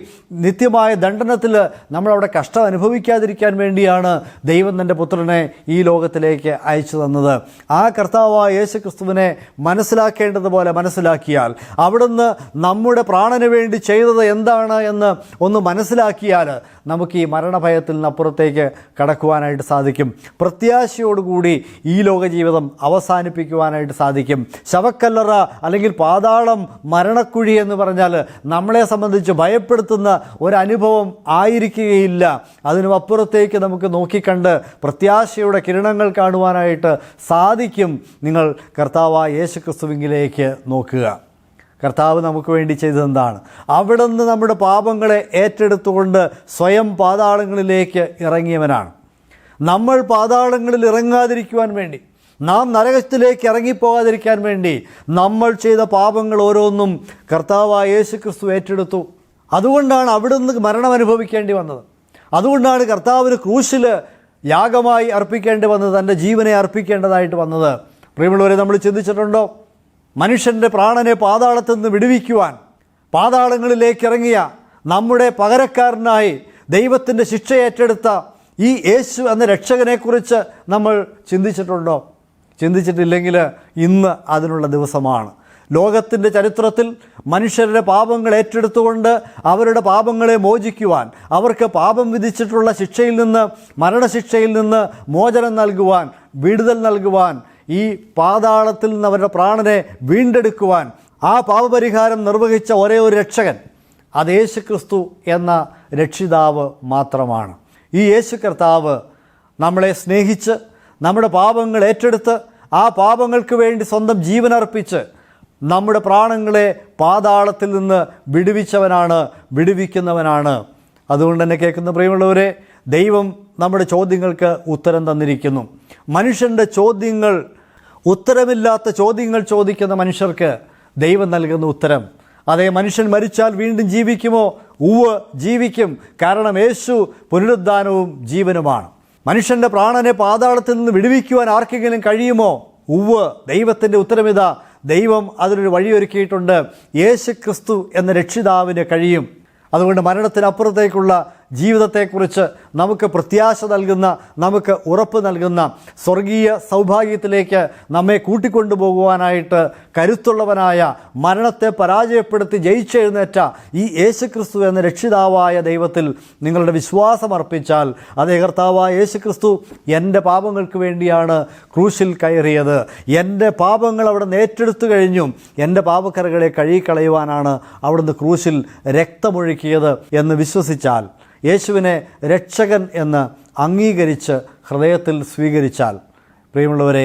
നിത്യമായ ദണ്ഡനത്തിൽ നമ്മളവിടെ കഷ്ടം അനുഭവിക്കാതിരിക്കാൻ വേണ്ടിയാണ് ദൈവം തൻ്റെ പുത്രനെ ഈ ലോകത്തിലേക്ക് അയച്ചു തന്നത്. ആ കർത്താവായ യേശുക്രിസ്തുവിനെ മനസ്സിലാക്കേണ്ടതുപോലെ മനസ്സിലാക്കിയാൽ, അവിടുന്ന് നമ്മുടെ പ്രാണന് വേണ്ടി ചെയ്തത് എന്താണ് എന്ന് ഒന്ന് മനസ്സിലാക്കിയാൽ നമുക്ക് ഈ മരണഭയത്തിൽ നിന്നപ്പുറത്തേക്ക് കടക്കുവാനായിട്ട് സാധിക്കും. പ്രത്യാശയോടുകൂടി ഈ ലോകജീവിതം അവസാനിപ്പിക്കുവാനായിട്ട് സാധിക്കും. ശവക്കല്ലറ അല്ലെങ്കിൽ പാതാളം, മരണക്കുഴി എന്ന് പറഞ്ഞാൽ നമ്മളെ സംബന്ധിച്ച് ഭയപ്പെടുത്തുന്ന ഒരനുഭവം ആയിരിക്കുകയില്ല. അതിനും അപ്പുറത്തേക്ക് നമുക്ക് നോക്കിക്കണ്ട് പ്രത്യാശയുടെ കിരണങ്ങൾ കാണുവാനായിട്ട് സാധിക്കും. നിങ്ങൾ കർത്താവായ യേശുക്രിസ്തുവിലേക്ക് നോക്കുക. കർത്താവ് നമുക്ക് വേണ്ടി ചെയ്തതെന്താണ്? അവിടുന്ന് നമ്മുടെ പാപങ്ങളെ ഏറ്റെടുത്തുകൊണ്ട് സ്വയം പാതാളങ്ങളിലേക്ക് ഇറങ്ങിയവനാണ്. നമ്മൾ പാതാളങ്ങളിൽ ഇറങ്ങാതിരിക്കുവാൻ വേണ്ടി, നാം നരകത്തിലേക്ക് ഇറങ്ങിപ്പോകാതിരിക്കാൻ വേണ്ടി നമ്മൾ ചെയ്ത പാപങ്ങൾ ഓരോന്നും കർത്താവായ യേശു ക്രിസ്തു ഏറ്റെടുത്തു. അതുകൊണ്ടാണ് അവിടുന്ന് മരണം അനുഭവിക്കേണ്ടി വന്നത്. അതുകൊണ്ടാണ് കർത്താവിന് ക്രൂശിൽ യാഗമായി അർപ്പിക്കേണ്ടി വന്നത്, തൻ്റെ ജീവനെ അർപ്പിക്കേണ്ടതായിട്ട് വന്നത്. പ്രിയമുള്ളവരെ, നമ്മൾ ചിന്തിച്ചിട്ടുണ്ടോ? മനുഷ്യൻ്റെ പ്രാണനെ പാതാളത്തിൽ നിന്ന് വിടുവിക്കുവാൻ പാതാളങ്ങളിലേക്ക് ഇറങ്ങിയ നമ്മുടെ പകരക്കാരനായി ദൈവത്തിൻ്റെ ശിക്ഷ ഏറ്റെടുത്ത ഈ യേശു എന്ന രക്ഷകനെക്കുറിച്ച് നമ്മൾ ചിന്തിച്ചിട്ടുണ്ടോ? ചിന്തിച്ചിട്ടില്ലെങ്കിൽ ഇന്ന് അതിനുള്ള ദിവസമാണ്. ലോകത്തിൻ്റെ ചരിത്രത്തിൽ മനുഷ്യരുടെ പാപങ്ങൾ ഏറ്റെടുത്തുകൊണ്ട് അവരുടെ പാപങ്ങളെ മോചിക്കുവാൻ, അവർക്ക് പാപം വിധിച്ചിട്ടുള്ള ശിക്ഷയിൽ നിന്ന്, മരണശിക്ഷയിൽ നിന്ന് മോചനം നൽകുവാൻ, വിടുതൽ നൽകുവാൻ, ഈ പാതാളത്തിൽ നിന്ന് അവരുടെ പ്രാണനെ വീണ്ടെടുക്കുവാൻ ആ പാപപരിഹാരം നിർവഹിച്ച ഒരേ ഒരു രക്ഷകൻ, അത് യേശു ക്രിസ്തു എന്ന രക്ഷിതാവ് മാത്രമാണ്. ഈ യേശു കർത്താവ് നമ്മളെ സ്നേഹിച്ച് നമ്മുടെ പാപങ്ങൾ ഏറ്റെടുത്ത് ആ പാപങ്ങൾക്ക് വേണ്ടി സ്വന്തം ജീവനർപ്പിച്ച് നമ്മുടെ പ്രാണങ്ങളെ പാതാളത്തിൽ നിന്ന് വിടുവിച്ചവനാണ്, വിടുവിക്കുന്നവനാണ്. അതുകൊണ്ട് തന്നെ കേൾക്കുന്ന പ്രിയമുള്ളവരെ, ദൈവം നമ്മുടെ ചോദ്യങ്ങൾക്ക് ഉത്തരം തന്നിരിക്കുന്നു. മനുഷ്യൻ്റെ ചോദ്യങ്ങൾ, ഉത്തരമില്ലാത്ത ചോദ്യങ്ങൾ ചോദിക്കുന്ന മനുഷ്യർക്ക് ദൈവം നൽകുന്ന ഉത്തരം, അതേ, മനുഷ്യൻ മരിച്ചാൽ വീണ്ടും ജീവിക്കുമോ? ഉവ്വ്, ജീവിക്കും. കാരണം യേശു പുനരുദ്ധാനവും ജീവനുമാണ്. മനുഷ്യൻ്റെ പ്രാണനെ പാതാളത്തിൽ നിന്ന് വിടുവിക്കുവാൻ ആർക്കെങ്കിലും കഴിയുമോ? ഉവ്വ്. ദൈവത്തിൻ്റെ ഉത്തരമിതാ. ദൈവം അതിനൊരു വഴിയൊരുക്കിയിട്ടുണ്ട്. യേശു ക്രിസ്തു എന്ന രക്ഷിതാവിന് കഴിയും. അതുകൊണ്ട് മരണത്തിനപ്പുറത്തേക്കുള്ള ജീവിതത്തെക്കുറിച്ച് നമുക്ക് പ്രത്യാശ നൽകുന്ന, നമുക്ക് ഉറപ്പ് നൽകുന്ന സ്വർഗീയ സൗഭാഗ്യത്തിലേക്ക് നമ്മെ കൂട്ടിക്കൊണ്ടുപോകുവാനായിട്ട് കരുത്തുള്ളവനായ, മരണത്തെ പരാജയപ്പെടുത്തി ജയിച്ചെഴുന്നേറ്റ ഈ യേശുക്രിസ്തു എന്ന രക്ഷിതാവായ ദൈവത്തിൽ നിങ്ങളുടെ വിശ്വാസം അർപ്പിച്ചാൽ, അതേ, കർത്താവായ യേശുക്രിസ്തു എൻ്റെ പാപങ്ങൾക്ക് വേണ്ടിയാണ് ക്രൂശിൽ കയറിയത്, എൻ്റെ പാപങ്ങൾ അവിടുന്ന് ഏറ്റെടുത്തു കഴിഞ്ഞു, എൻ്റെ പാപക്കറകളെ കഴുകിക്കളയുവാനാണ് അവിടുന്ന് ക്രൂശിൽ രക്തമൊഴുക്കിയത് എന്ന് വിശ്വസിച്ചാൽ, യേശുവിനെ രക്ഷകൻ എന്ന് അംഗീകരിച്ച് ഹൃദയത്തിൽ സ്വീകരിച്ചാൽ, പ്രിയമുള്ളവരെ,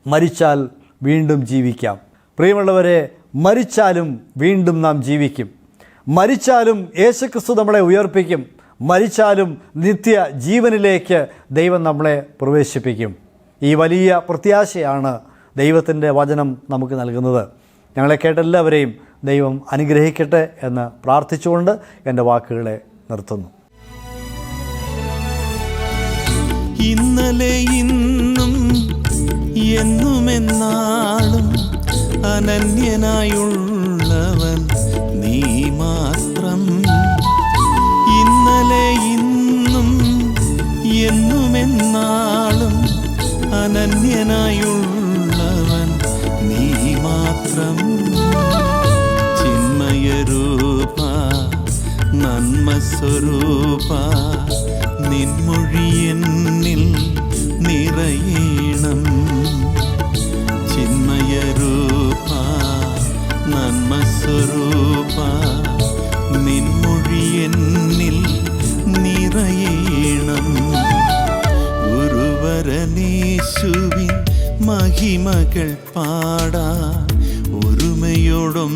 മരിച്ചാൽ വീണ്ടും ജീവിക്കാം. പ്രിയമുള്ളവരെ, മരിച്ചാലും വീണ്ടും നാം ജീവിക്കും. മരിച്ചാലും യേശുക്രിസ്തു നമ്മളെ ഉയർപ്പിക്കും. മരിച്ചാലും നിത്യ ജീവനിലേക്ക് ദൈവം നമ്മളെ പ്രവേശിപ്പിക്കും. ഈ വലിയ പ്രത്യാശയാണ് ദൈവത്തിൻ്റെ വചനം നമുക്ക് നൽകുന്നത്. ഞങ്ങളെ കേട്ട എല്ലാവരെയും ദൈവം അനുഗ്രഹിക്കട്ടെ എന്ന് പ്രാർത്ഥിച്ചുകൊണ്ട് എൻ്റെ വാക്കുകളെ നിർത്തുന്നു. ഇന്നലെ ഇന്നും എന്നുമെന്നാളും അനന്യനായുള്ളവൻ നീ മാത്രം. ഇന്നലെ ഇന്നും എന്നുമെന്നാളും അനന്യനായുള്ളവൻ നീ മാത്രം. ചിന്മയരൂപ, നന്മസ്വരൂപ, നിൻമൊഴിയെന്നിൽ നിറയണം. ചിന്മയരൂപ, നന്മസ്വരൂപ, നിൻമൊഴിയെന്നിൽ നിറയണം. ഒരുവരനേശുവിൻ മഹിമകൾ പാടാൻ ഒരുമയോടൊന്നായി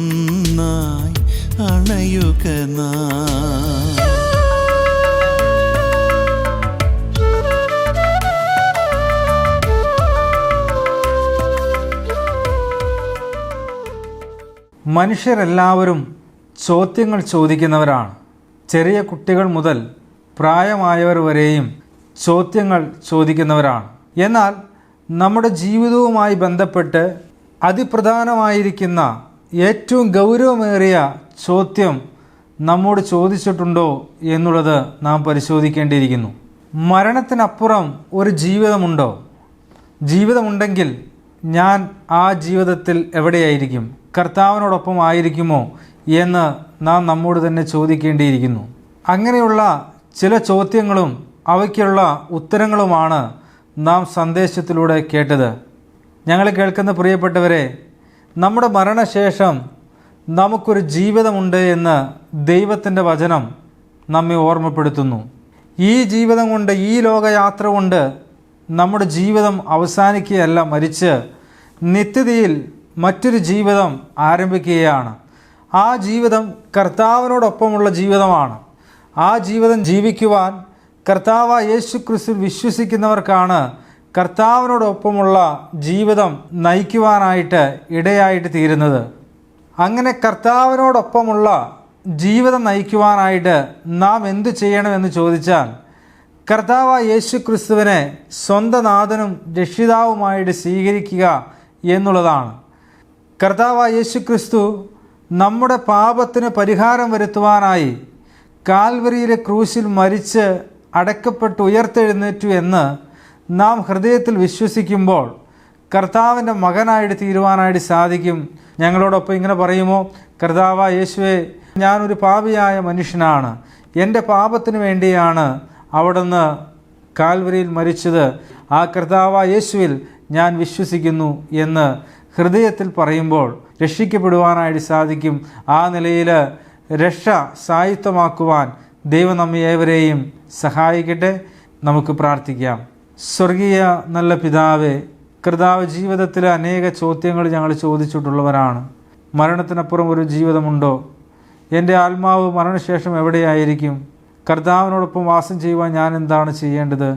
അണയുക നാം. മനുഷ്യരെല്ലാവരും ചോദ്യങ്ങൾ ചോദിക്കുന്നവരാണ്. ചെറിയ കുട്ടികൾ മുതൽ പ്രായമായവർ വരെയും ചോദ്യങ്ങൾ ചോദിക്കുന്നവരാണ്. എന്നാൽ നമ്മുടെ ജീവിതവുമായി ബന്ധപ്പെട്ട് അതിപ്രധാനമായിരിക്കുന്ന ഏറ്റവും ഗൗരവമേറിയ ചോദ്യം നമ്മോട് ചോദിച്ചിട്ടുണ്ടോ എന്നുള്ളത് നാം പരിശോധിക്കേണ്ടിയിരിക്കുന്നു. മരണത്തിനപ്പുറം ഒരു ജീവിതമുണ്ടോ? ജീവിതമുണ്ടെങ്കിൽ ഞാൻ ആ ജീവിതത്തിൽ എവിടെയായിരിക്കും? കർത്താവിനോടൊപ്പം ആയിരിക്കുമോ എന്ന് നാം നമ്മോട് തന്നെ ചോദിക്കേണ്ടിയിരിക്കുന്നു. അങ്ങനെയുള്ള ചില ചോദ്യങ്ങളും അവയ്ക്കുള്ള ഉത്തരങ്ങളുമാണ് നാം സന്ദേശത്തിലൂടെ കേട്ടത്. ഞങ്ങളെ കേൾക്കുന്ന പ്രിയപ്പെട്ടവരെ, നമ്മുടെ മരണശേഷം നമുക്കൊരു ജീവിതമുണ്ട് എന്ന് ദൈവത്തിൻ്റെ വചനം നമ്മെ ഓർമ്മപ്പെടുത്തുന്നു. ഈ ജീവിതം കൊണ്ട്, ഈ ലോകയാത്ര കൊണ്ട് നമ്മുടെ ജീവിതം അവസാനിക്കുകയല്ല, മരിച്ച് നിത്യതയിൽ മറ്റൊരു ജീവിതം ആരംഭിക്കുകയാണ്. ആ ജീവിതം കർത്താവിനോടൊപ്പമുള്ള ജീവിതമാണ്. ആ ജീവിതം ജീവിക്കുവാൻ കർത്താവായ യേശു ക്രിസ്തു വിശ്വസിക്കുന്നവർക്കാണ് കർത്താവിനോടൊപ്പമുള്ള ജീവിതം നയിക്കുവാനായിട്ട് ഇടയായിട്ട് തീരുന്നത്. അങ്ങനെ കർത്താവിനോടൊപ്പമുള്ള ജീവിതം നയിക്കുവാനായിട്ട് നാം എന്തു ചെയ്യണമെന്ന് ചോദിച്ചാൽ കർത്താവായ യേശു ക്രിസ്തുവിനെ സ്വന്തം നാഥനും രക്ഷിതാവുമായിട്ട് സ്വീകരിക്കുക എന്നുള്ളതാണ്. കർത്താവായ യേശു ക്രിസ്തു നമ്മുടെ പാപത്തിന് പരിഹാരം വരുത്തുവാനായി കാൽവരിയിലെ ക്രൂശിൽ മരിച്ച് അടക്കപ്പെട്ട് ഉയർത്തെഴുന്നേറ്റു എന്ന് നാം ഹൃദയത്തിൽ വിശ്വസിക്കുമ്പോൾ കർത്താവിൻ്റെ മകനായിട്ട് തീരുവാനായിട്ട് സാധിക്കും. ഞങ്ങളോടൊപ്പം ഇങ്ങനെ പറയുമോ? കർത്താവായ യേശുവേ, ഞാനൊരു പാപിയായ മനുഷ്യനാണ്, എൻ്റെ പാപത്തിന് വേണ്ടിയാണ് അവിടുന്ന് കാൽവരിയിൽ മരിച്ചത്. ആ കർത്താവായ യേശുവിൽ ഞാൻ വിശ്വസിക്കുന്നു എന്ന് ഹൃദയത്തിൽ പറയുമ്പോൾ രക്ഷിക്കപ്പെടുവാനായിട്ട് സാധിക്കും. ആ നിലയിൽ രക്ഷ സായുക്തമാക്കുവാൻ ദൈവം നമ്മെ ഏവരെയും സഹായിക്കട്ടെ. നമുക്ക് പ്രാർത്ഥിക്കാം. സ്വർഗീയ നല്ല പിതാവേ, കർത്താവ്, ജീവിതത്തിൽ അനേക ചോദ്യങ്ങൾ ഞങ്ങൾ ചോദിച്ചിട്ടുള്ളവരാണ്. മരണത്തിനപ്പുറം ഒരു ജീവിതമുണ്ടോ? എൻ്റെ ആത്മാവ് മരണശേഷം എവിടെയായിരിക്കും? കർത്താവിനോടൊപ്പം വാസം ചെയ്യുവാൻ ഞാൻ എന്താണ് ചെയ്യേണ്ടത്?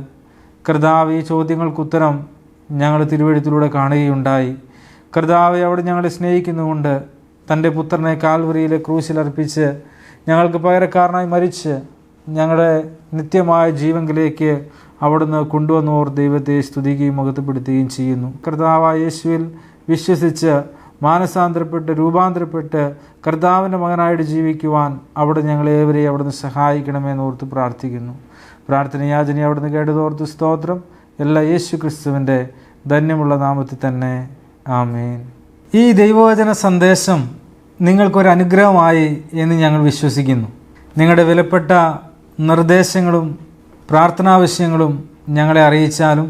കർത്താവ്, ഈ ചോദ്യങ്ങൾക്കുത്തരം ഞങ്ങൾ തിരുവെഴുത്തിലൂടെ കാണുകയുണ്ടായി. കർത്താവ് അവിടെ ഞങ്ങളെ സ്നേഹിക്കുന്നുകൊണ്ട് തൻ്റെ പുത്രനെ കാൽവരിയിലെ ക്രൂശിലർപ്പിച്ച് ഞങ്ങൾക്ക് പകരക്കാരനായി മരിച്ച് ഞങ്ങളുടെ നിത്യമായ ജീവങ്കിലേക്ക് അവിടുന്ന് കൊണ്ടുവന്നോർ ദൈവത്തെ സ്തുതിക്കുകയും മഹത്വപ്പെടുത്തുകയും ചെയ്യുന്നു. കർത്താവായ യേശുവിൽ വിശ്വസിച്ച് മാനസാന്തരപ്പെട്ട് രൂപാന്തരപ്പെട്ട് കർത്താവിൻ്റെ മകനായിട്ട് ജീവിക്കുവാൻ അവിടെ ഞങ്ങളേവരെയും അവിടുന്ന് സഹായിക്കണമെന്ന് ഓർത്ത് പ്രാർത്ഥിക്കുന്നു. പ്രാർത്ഥന യാചന അവിടുന്ന് കേട്ടതോർത്ത് സ്തോത്രം. എല്ലാ യേശു ക്രിസ്തുവിൻ്റെ ധന്യമുള്ള നാമത്തിൽ തന്നെ, ആമേൻ. ഈ ദൈവവചന സന്ദേശം നിങ്ങൾക്കൊരു അനുഗ്രഹമായി എന്ന് ഞങ്ങൾ വിശ്വസിക്കുന്നു. നിങ്ങളുടെ വിലപ്പെട്ട നിർദ്ദേശങ്ങളും പ്രാർത്ഥനാവശ്യങ്ങളും ഞങ്ങളെ അറിയിച്ചാലും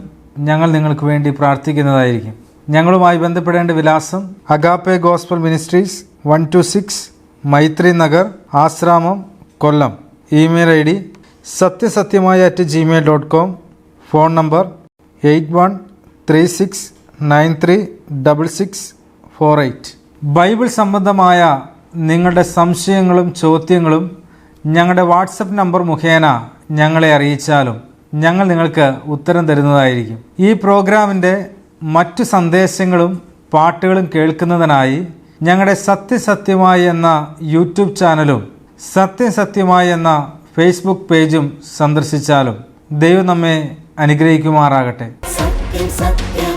ഞങ്ങൾ നിങ്ങൾക്ക് വേണ്ടി പ്രാർത്ഥിക്കുന്നതായിരിക്കും. ഞങ്ങളുമായി ബന്ധപ്പെടേണ്ട വിലാസം Agape gospel ministries, 126 Maithri Nagar, Asramam, Kollam. Email ID satyasathyamaya@gmail.com. Phone number 8136936648. Bible സംബന്ധമായ നിങ്ങളുടെ സംശയങ്ങളും ചോദ്യങ്ങളും ഞങ്ങളുടെ വാട്സപ്പ് നമ്പർ മുഖേന ഞങ്ങളെ അറിയിച്ചാലും ഞങ്ങൾ നിങ്ങൾക്ക് ഉത്തരം തരുന്നതായിരിക്കും. ഈ പ്രോഗ്രാമിൻ്റെ മറ്റു സന്ദേശങ്ങളും പാട്ടുകളും കേൾക്കുന്നതിനായി ഞങ്ങളുടെ സത്യസത്യമായി എന്ന യൂട്യൂബ് ചാനലും സത്യസത്യമായി എന്ന ഫേസ്ബുക്ക് പേജും സന്ദർശിച്ചാലും ദൈവം നമ്മെ അനുഗ്രഹിക്കുമാറാകട്ടെ. സത്യം സത്യം